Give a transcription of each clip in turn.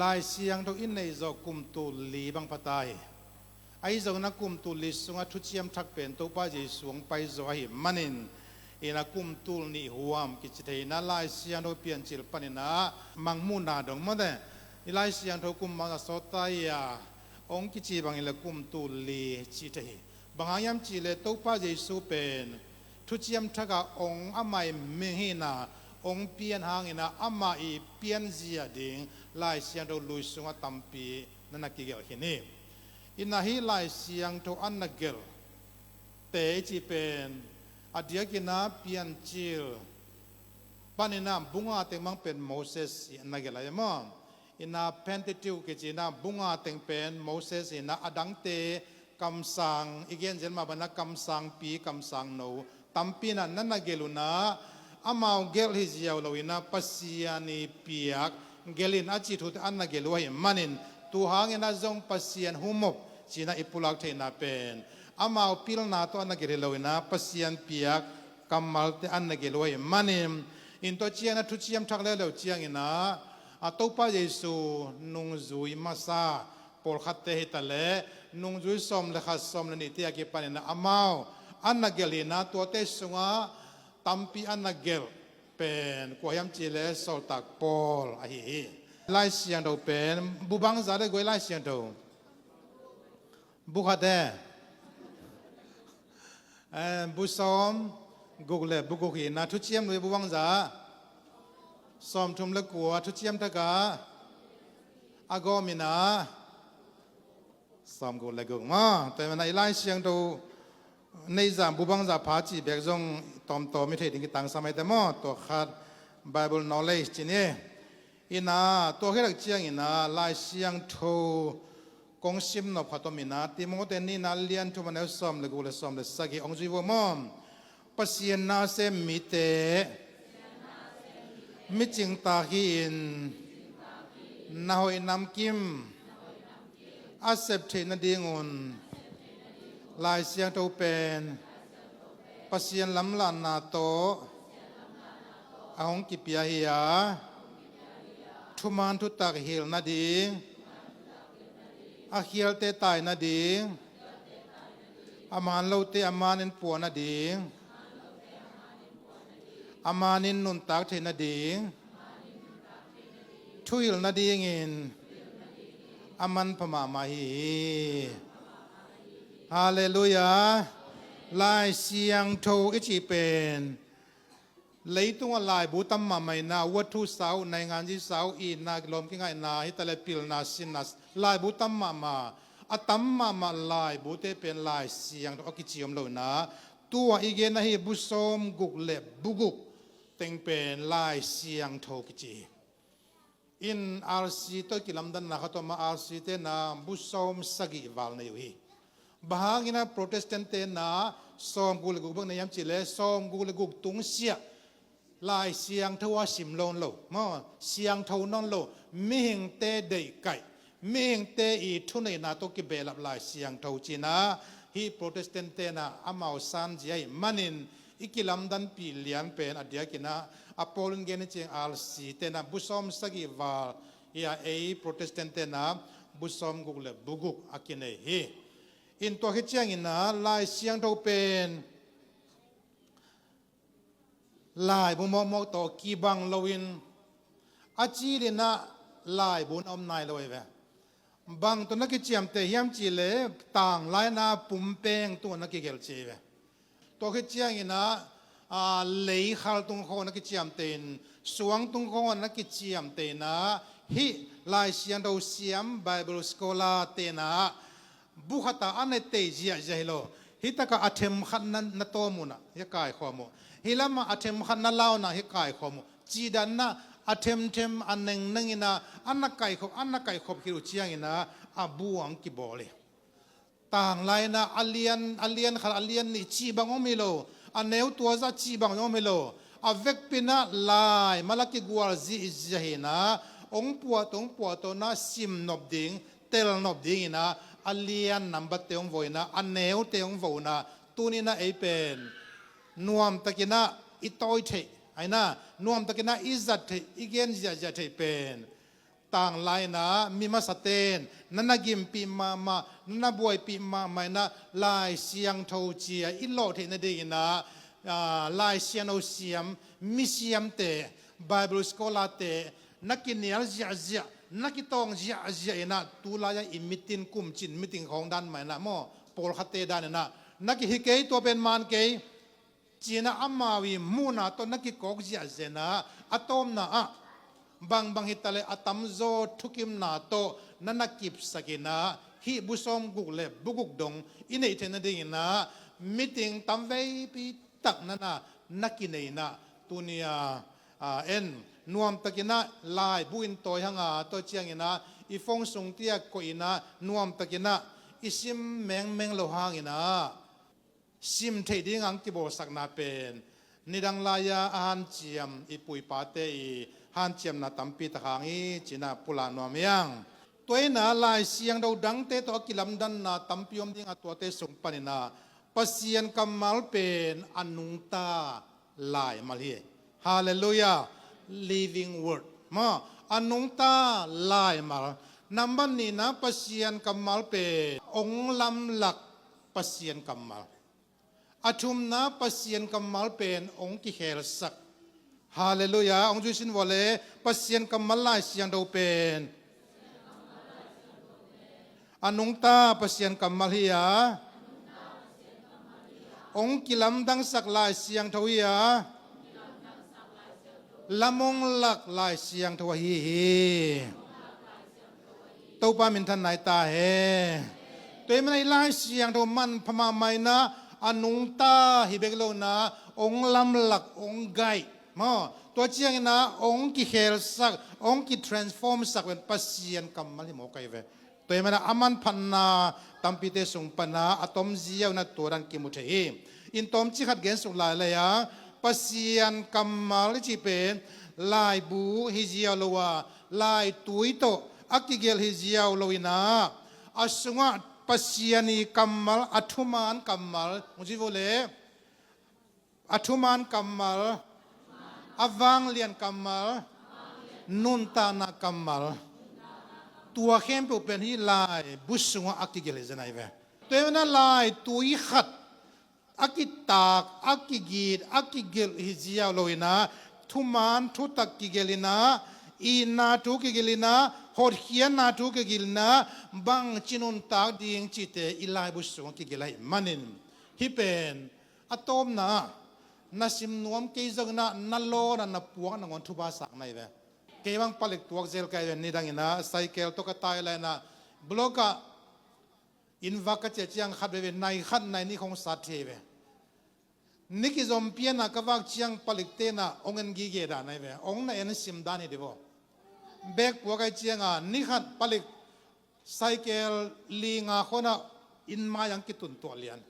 ลายเสียงทุกอินในจอกุมตุลีบังปะไตไอ้จงนักกุมตุลีสุงทุเชียมทักเป็นตัวป้าใจสวงไปจอหิมันินอินักกุมตุลนี่หัวมกิจเทน่าลายเสียงทุกเปลี่ยนจิลปนินะมังมุนาดงมันเดลายเสียงทุกกุมมังสอตายาองกิจบังอิลกุมตุลีจิเทบางยามจิเลตัวป้าใจสูเป็นทุเชียมทักองอามัยเมหินาองเปียนหางอินะอามาอีเปียนเสียดิงลายเสียงทุกลุยสุงตัมปีนั่นนักกิเกลเห็นนี่อินาฮิลายเสียงทุกอันนักเกลเตจิเป็นอดียกินาเปียนจิลปานินาบุงอาเต็งมังเป็นโมเสสนักเกลายมั่งอินาเพนติติวกิจินาบุงอาเต็งเป็นโมเสสอินาอดังเตคำสั่งอีกอย่างเช่นมาบรรณาคำสั่งปีคำสั่งโนตัมปีนั้นนั่นนักเกลุนาอามาเกลฮิจิยาวลวินาปัสยานีเปียกเกลินอาจิตุอันนักเกลวยมันินตัวหางอินาจงปัสยันหุมบจีน่าอิปุลักเทน่าเป็นอามาพิลนาตัวอันนักเกลวยนาปัสยันเปียกกัมมัลเตอันนักเกลวยมันินอินตัวเชียงนัทุเชียมทักเลวเชียงอินาอัตุปะเยซูนุงจุยมาซาปอลขัดเตหิตะเลนุงจุยสมเลขัดสมเลนิติอากิปันนะอามาอันนักเกลินาตัวเตสุงาตัมปีอันนักเกลเป็นกวยามจีเลสอลตักปอลอะฮีไล่เสียงเราเป็นบุบังซาเดกวยไล่เสียงเราบุขัดเดบุซอมกุกเลบุกุกีนาทุเชียมเลยบุบังซาสอมทุมเลกัวทุเชียมตะกาอากอมินาสอมกุกเลกุกมาแต่มันไล่เสียงเราในจามบุบังซาพาจีเบกจงตอมตอไม่เทดิงตังสมัยแต่มอตัวขาด Bible knowledge จีนี่อินาตัวเฮลักเจียงอินาลายเสียงทูกงซิมนบขัดตมินาติโมเตนีนาเลียนทุมันเอลซอมเลกูเลซอมเลสกิองจีวมอมปัสยนาเซมิเตมิจิงตาฮินนาหอยนำกิมอาเซปเทนดิงุนลายเสียงทูเป็นปัสยันลำลานนาโตอาหงกิปยาฮิยาทุมานทุตักฮิลนาดีอาฮิลเตตายนาดีอามานโลเตอามานินปัวนาดีอามานินนุนตักเทนาดีทุยลนาดีงินอามันพมามาฮีฮาเลลูยาลายเสียงโทอิจิเป็นเลยตัวลายบูตัมมาไม่นาวัตถุสาวในงานที่สาวอีนากลมกิงไงนาฮิตาเลปิลนาสินัสลายบูตัมมาอัตัมมาลายบูเตเป็นลายเสียงตัวกิจิยมโลนะตัวอีเกนะฮิบุษมกุกเล็บบุกุกเต็งเป็นลายเสียงโทกิจิอินอาร์ซีตัวกิลัมดันนะเขาตัวมาอาร์ซีเตนะบุษมสกิวาลในอยู่ฮีbahagina protestante na som gul gu bang na yam chile som gul gu tung sia lai siang thawa sim lon lo mo siang thau non lo mi hing te dei kai mi hing te I thu nei na to ki belap lai siang thau china hi protestante na amau san jai manin ikilam dan pi lian pen adia kina apolon gen cheng al si te na busom sagi wal ya e protestante na busom gul le buguk akine hiอินตัวเฮียงอินะลายเสียงเท่าเป็นลายบุมมต่อกีบังลวินอาจีเดนะลายบุญอมนายลอยเวบางตัวนักเจียมแต่ยามจีเลต่างลายนาปุ่มเป้งตัวนักเกลเจเวตัวเฮียงอินะเลยขลตุงโคนักเจียมเตนสวงตุงโคนักเจียมเตนะฮิลายเสียงเท่าเสียมไบเบิลสโคลาเตนะบุคตาอันเตจิอาเจโลฮิตากาอัตเทมขันนันนโตมุนะฮิกายขวามุฮิลามาอัตเทมขันนัลลาวนะฮิกายขวามุจีดันนะอัตเทมอันหนึ่งนั่งอินะอันนักไก่ขบฮิรุชียงอินะอาบูอังกิบอเลต่างไลนะอัลเลียนขัดอัลเลียนนี่จีบังอมิโลอันเนวตัวจะจีบังอมิโลอาเวกปินะลายมาลักิกัวจีอิจเฮนะองปัวตัวนะซิมนบดิงเตลนบดิงอินะอัลเลียนนับเตองโวยนะอันเนวเตองโวนะตัวนี้นะเป็นนวมตะกินะอิตอยเทไอ้นะนวมตะกินะอิจัดเทอีเกนจะเทเป็นต ต่างลายนะมีมาสเตนนันนักิมปีมานันบวยปีมาไม่นะลายเสียงทูเจียอิโลเทนเดียนะลายเสียงโอเสียมมิเสียมเตไบเบิลสโคลาเตนักกินเนียลเจียเจียนักกิตองเจียเจียนะตุลายอิมิตินกุมจินมิติงของด้านไม่นะโมโปลคัตเตด้านนะนักกิฮิเกยตัวเป็นมันเกยจีน่าอามาวีมูนาตัวนักกิกอกเจียเจนะอะตอมนะบางฮิตาเลอะตัมโซทุกิมนาโตนันนักกิบสกินะฮิบุษมกุกเลบุกุกดงอินเอเทนเดียนะมิติงตัมเวปีตักนั่นนะนักกินเองนะตัวเนียเอ็นนวมตะกินะลายบุอินตัวหังตัวเชียงนะอีฟงสงเตียก็อินะนวมตะกินะอิซิมแมงโลหางอินะซิมเทดิ้งอังกิโบสักนาเป็นนิดังลายาอาหารเจียมอีปุยปาเตอีฮันเจียมนาตัมปีตะหางอีจีน่าปุลานวมยังตัวน่าลายเสียงเราดังเตตัวกิลัมดันนาตัมพิอมดิ้งตัวเตส่งปนินาปัสยันกัมมัลเป็นอนุงตาลายมาลีฮาเลลูยา living word มาอนุงตาลายมานับบันนี้นะปัสยันกัมมัลเป็นองลำหลักปัสยันกัมมัลอาชุมนะปัสยันกัมมัลเป็นองค์กิเฮลสักฮาเลลูยาองค์จุสินวอลเลปัสยันกัมมัลลายเสียงเราเป็นอนุงตาปัสยันกัมมัลเฮียองค์กิลัมดังสักลายเสียงทวียละมงหลักลายเสียงทวีตัวปามินทันไหนตาเฮตัวมันในลายเสียงทมันพม่าไม่นะอนุงตาฮิเบกโลนะองค์ลำหลักองค์ไกมาตัวเจียงนะองค์กิเฮลสักองค์กิ transform สักเป็นปัสยันกัมมัลที่หมอไกเวตัวมันอามันพันนาตัมปิเตสุงปนาอะตอมเจียวนะตัวรันกิมุเทอินตอมจิขัดเกณฑ์สุลายเลยะปัสยันกัมมัลที่เป็นลายบูฮิเจียวโลวาลายตุยโตอักกิเกลฮิเจียวโลวินาอาสุงะปัสยันีกัมมัลอัทุมานกัมมัลมุจิโวเลอัทุมานกัมมัลอวังเลียนกัมมัลนุนตานากัมมัลตัวเข้มเป็นที่ลายบุษงอักกิเกลจะไหนเวตัวนั้นลายตุยขัดอักกิตากอักกิกีดอักกิเกลฮิเจียวโลวินาทุมานทุตักกิเกลินาอีนาทุกิเกลินาหดเขียนนาทุกิเกลินาบังจินุนตากดิงจิตอิลายบุษงกิเกลัยมันินฮิเป็นอะตอมนะนัสิมนวมเกยจังนะนัลโลนะนับพวกนังวันทุบาสักไหนเวเกยวังผลิตตัวเซลกายนี่ดังนะไซเคิลตกตายเลยนะบล็อกอินวักเจจียงขัดเวในขัดในนี่ของสัตว์เทเวนิกิจอมเปียนะกวักเชียงผลิตเตนะองเงินกิเกดาในเวองนั่นเองสิมดานี่เดบเบกพวกไอเชียงนิขัดผลิตไซเคิลลีงาคนน่ะอินมายังกิตุนตัวเลียน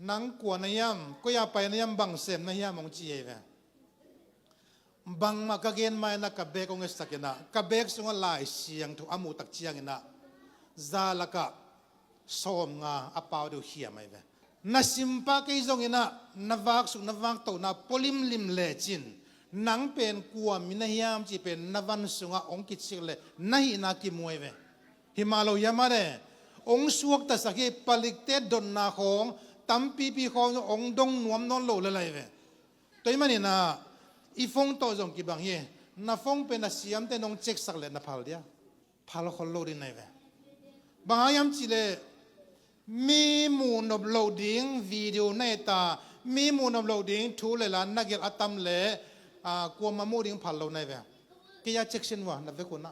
นังกวนยามก็อย่าไปนยามบังเสมนยามมองจีเอเวบังมากเกณฑ์มานะกับเบกองเอสกินะกับเบกสุงลายเสียงทุกอามุตักเชียงนะซาลกะสมงาอปาวดูเขียไม่เวนัสิมปาเกยจงนะนวักสุนวักโตนะพลิมลิมเลจินนังเป็นกัวมินะยามจีเป็นนวันสุงาองกิชิเลนะฮินากิมวยเวฮิมาโลยามาเรองสวกตะสักผลิตเตดดนนาของตัมปีขององดงนวมนนโลละเลยเวตัวมันนี่นะอีฟงโตจงกิบังเย่นาฟงเป็นนาเสียมแต่นงเช็คสักเลยนาพาลเดียพาลคนโลดินไหนเวบางยามจีเลมีมูนอบโหลดิ้งวิดีโอในตามีมูนอบโหลดิ้งทูเลลานักเก็ตอัตมเลกลัวมามูดิ้งพาลโลในเวกี่ยาเช็คชินวะนับเวกุนะ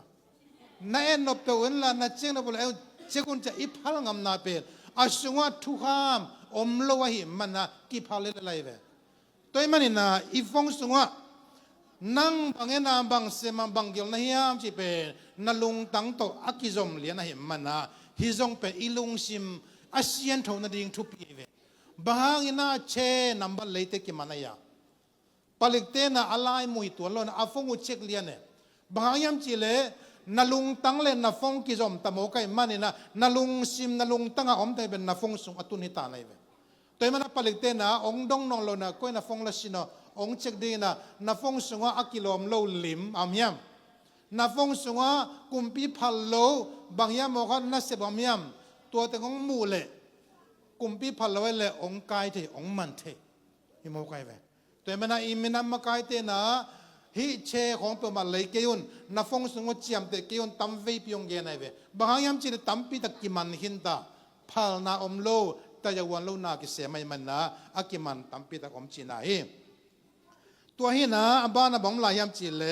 นั่นนบเปวินลานัเช็คนบเลเช็คกุนจะอีพาลงามนาเป็นอาสุงะทุกามอมโลวะหิมันนะกี่พาเลอะไรเวตัวมันนี่นะอีฟงสุงะนั่งบางเงินบางเสมาบางเกี่ยวนะเฮียมจีเป็นนลุงตั้งโตอักกิจอมเลียนนะเห็นมันนะฮิจงเป็นอีลุงซิมอาเซียนเท่านั้นดิ่งทุบปีเวบางเงินเชนับบัลเลยเตกิมันนะยาผลิตเตนะอะไรมวยตัวล้นอาฟงอุเช็คเลียนเนี่ยบางยามจีเลนลุงตั้งเลนนาฟงกิจอมตะโมกายมันนี่นะนลุงซิมนลุงตั้งอมแต่เป็นนาฟงสุงอตุนิตาในเวตัวมันผลิตเตนะองดงนองโลนะก็นาฟงละสินะองเช็คดีนะนาฟงสุงอากิโลมโลลิมอามยาม นาฟงสงะกุมปีพัลโลบางยามบอกว่านัสเซบอมยามตัวแต่ของมูเลกุมปีพัลโลเลยองกายเทองมันเทฮิโมกายเวแต่เมื่อนาอิมินามกายเตนะฮิเชของตัวมาเลยเกยุนนาฟงสงะเจียมเตเกยุนตั้มเวปีองเกนไอเวบางยามจีนตั้มปีตะกิมันหินตาพัลนาอมโลแต่ยาวันโลนากิเสมัยมันนะอากิมันตั้มปีตะอมจีนาเอตัวหินะบ้านบอมลายามจีเล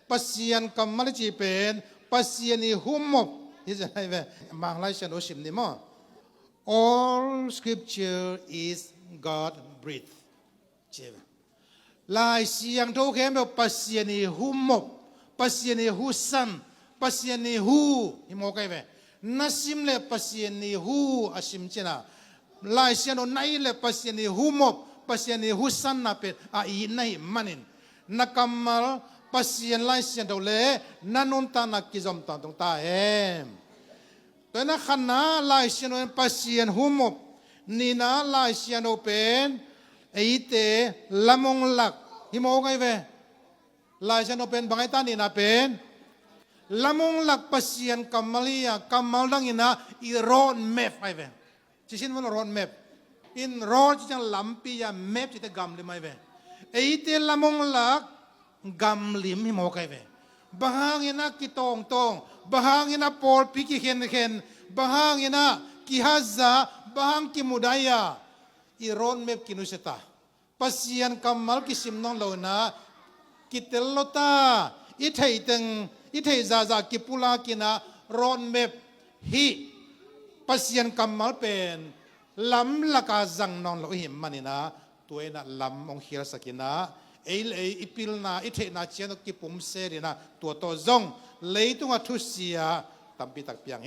ปัสยันกัมมัลจีเป็นปัสยันีหุมบนี่จะให้เวบางหลายฉันโอชิมนี่มั้ง all scripture is God breathed เจ้าลายเสียงทุกเข้มแบบปัสยันีหุมบปัสยันีหุสันปัสยันีหูนี่มองกันเวนัสิมเลปัสยันีหูอาชิมเจนะลายเสียงโนไนเลปัสยันีหุมบปัสยันีหุสันนับเป็นอีไนมันนินนักกัมมัลpasien lai sian do le nanun ta na kizom ta tong ta em to na khana lai sian no pasien humop ni na lai sian o pen eite lamong lak himo ngai ve lai sian o pen bangai ta ni na pen lamong lak pasien kamalia kamal dang ina I road map ai ve chi sin mon road map in road chi chang lampi ya map chi te gam le mai ve eite lamong lak gam lim hi mo kai ve bahangina ki tong tong bahangina pol pi ki khen bahangina ki hazza bahang ki mudaya I ron mep kinuseta pasian kamal ki simnon lo na ki tellota I thei za ki pula kina ron mep hi pasian kamal pen lam laka zang non lo him manina tuena lam ong hir sakina ipil na ithe na chian ki pum se ri na to zong leitung a thu sia tampi tak piang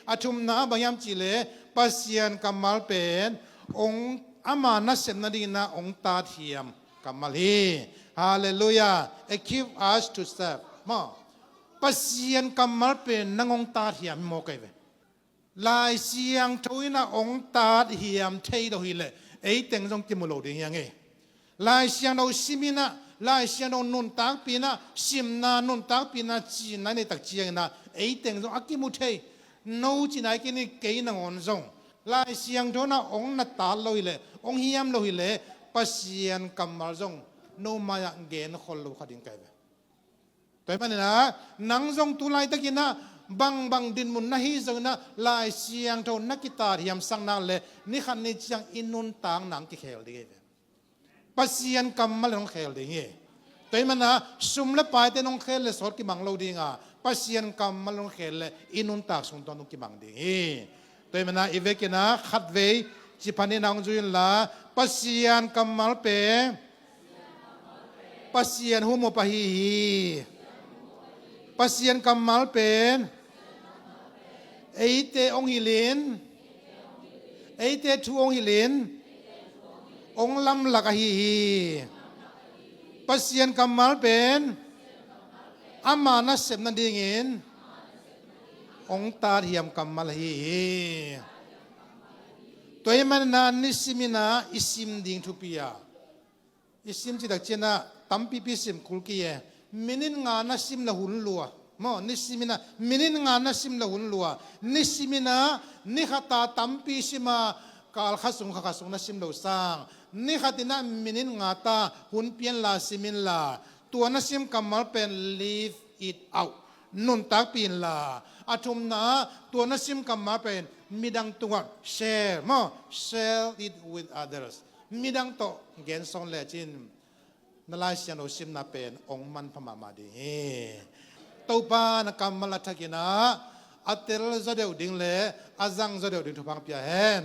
athum na bayam chi le pasian kamal pen ong ama na sem na ding na ong ta thiam kamal hi hallelujah equip us to serve ma pasian kamal pen nangong ta thiam mo kai ve lai siang thoina ong ta hiam thei do hi le teng jong ki mo lo ding yangลายเสียงเราซิมินะลายเสียงเรานุนตักปีนะซิมนานุนตักปีนะจีนในตักเจียงนะเต็งจงอากิมุเทนูจีนไอกินี่เกยนังอนจงลายเสียงโทนะองนัตตาลอยเลยองเฮียมลอยเลยปัสยันกัมมาจงนูมาอย่างเกนคนลูกขัดิงไกไปแต่ปะเนี่ยนะนังจงตุไลตะกินะบางดินมุนนะฮีจงนะลายเสียงโทนักกีตาร์เฮียมสังนาเลยนี่ขันนี่จังอินนุนตังนังกิเคลดีปัสยันกัมมาลงเขลดีงี้แต่มันนะสุมเลปายแต่น้องเขลเลยสอดกิมังเราดีงาปัสยันกัมมาลงเขลเลยอินุนตากสุนตอนน้องกิมังดีแต่มันนะอีเวกินะขัดเวจิพันีนางจุยละปัสยันกัมมาลเปปัสยันหุโมปะฮีปัสยันกัมมาลเป็นเตองฮิลินเตทูองฮิลินองลำลักฮีปัสยันกัมมัลเป็นอามานัสเซมนันดิงินองตาเทียมกัมมัลฮีตัวมันนานิสิมินาอิสิมดิงทุปิยาอิสิมจิตเจนะตัมปิปิสิมคุลกีเยมินินงานัสิมละหุนลัวมอนิสิมินามินินงานัสิมละหุนลัวนิสิมินานิขตาตัมปิสิมากาลขัสุงขัสุงนัสิมละสังนี่ขัดินะมินินงาตาหุ่นเปียนลาซิมินลาตัวนัสิมกัมมัลเป็น leave it out นุนตักปีนลาอาทุมนาตัวนัสิมกัมมัลเป็นมิดังตัว share มั้ง share it with others มิดังโตเกณฑ์สองเลจินนั่นลายเสียงเราซิมนาเป็นองมันพม่ามาดีตัวป้านักกัมมัลทักินะอัตเตลจะเดียวดิ่งเลยอาจังจะเดียวดิ่งทุพังเปียเห็น